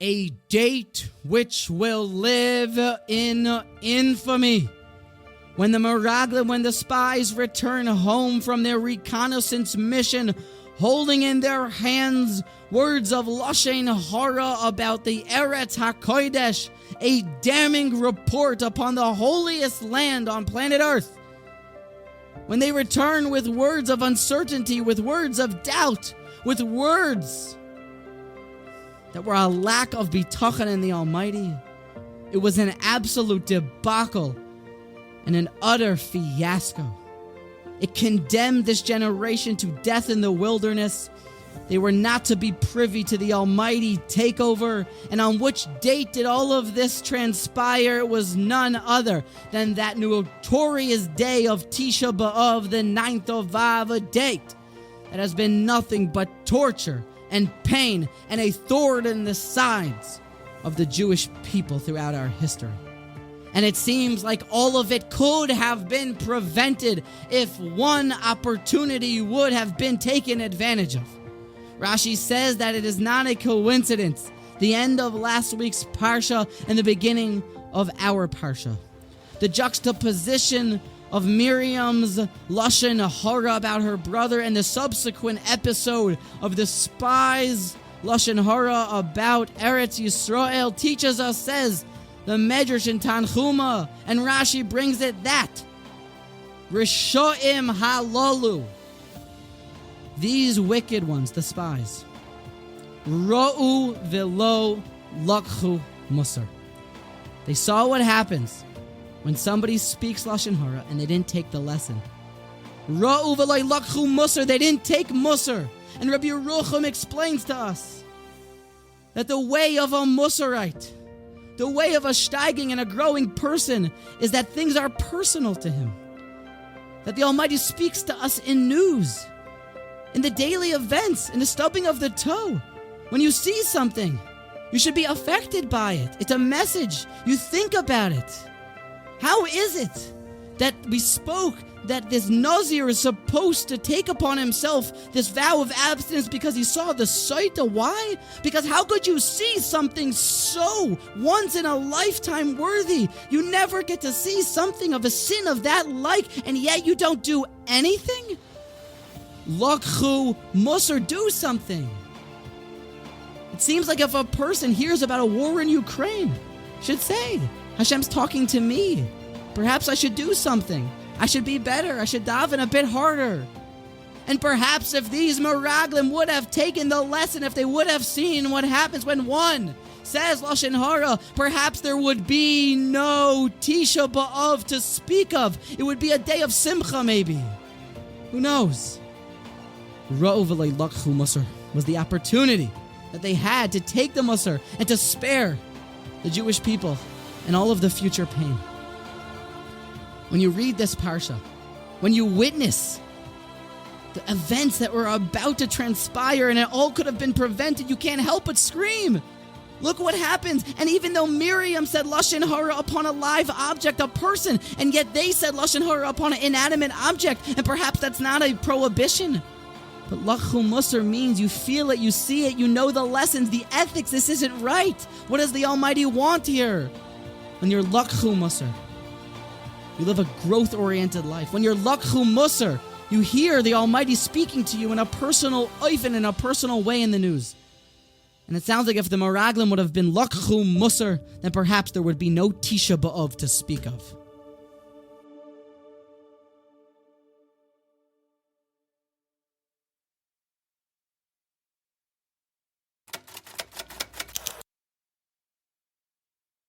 a date which will live in infamy. When the spies return home from their reconnaissance mission, holding in their hands words of Lushen Hara about the Eretz haqqoydesh, a damning report upon the holiest land on planet Earth. When they return with words of uncertainty, with words of doubt, with words that were a lack of bitachon in the Almighty, it was an absolute debacle and an utter fiasco. It condemned this generation to death in the wilderness. They were not to be privy to the almighty takeover. And on which date did all of this transpire? It was none other than that notorious day of Tisha B'Av, the 9th of Av, a date that has been nothing but torture and pain and a thorn in the sides of the Jewish people throughout our history. And it seems like all of it could have been prevented if one opportunity would have been taken advantage of. Rashi says that it is not a coincidence, the end of last week's Parsha and the beginning of our Parsha. The juxtaposition of Miriam's Lushen Hara about her brother and the subsequent episode of the spies' Lushen Hara about Eretz Yisrael teaches us, says the Medrash in Tanchuma, and Rashi brings it that Rishoim halalu, these wicked ones, the spies, Ra'u velo lakhu muser. They saw what happens when somebody speaks Lashon Hara and they didn't take the lesson. Ra'u velo lakhu muser, they didn't take muser. And Rabbi Yerucham explains to us that the way of a muserite, the way of a steiging and a growing person, is that things are personal to him. That the Almighty speaks to us in news, in the daily events, in the stubbing of the toe. When you see something, you should be affected by it. It's a message. You think about it. How is it that we spoke that this Nazir is supposed to take upon himself this vow of abstinence because he saw the Saita? Why? Because how could you see something so once in a lifetime worthy? You never get to see something of a sin of that like, and yet you don't do anything? Lakhu muser, do something. It seems like if a person hears about a war in Ukraine, should say, Hashem's talking to me. Perhaps I should do something. I should be better. I should daven a bit harder. And perhaps if these Meraglim would have taken the lesson, if they would have seen what happens when one says Lashon Hara, perhaps there would be no Tisha B'Av to speak of. It would be a day of Simcha maybe. Who knows? Ra'u v'lo lakhu muser was the opportunity that they had to take the muser and to spare the Jewish people and all of the future pain. When you read this Parsha, when you witness the events that were about to transpire and it all could have been prevented, you can't help but scream. Look what happens. And even though Miriam said Lashon Hara upon a live object, a person, and yet they said Lashon Hara upon an inanimate object, and perhaps that's not a prohibition. But lakhu muser means you feel it, you see it, you know the lessons, the ethics. This isn't right. What does the Almighty want here? When you're lakhu muser, you live a growth-oriented life. When you're lakhu muser, you hear the Almighty speaking to you in a personal oifen, in a personal way in the news. And it sounds like if the Meraglim would have been lakhu muser, then perhaps there would be no Tisha B'Av to speak of.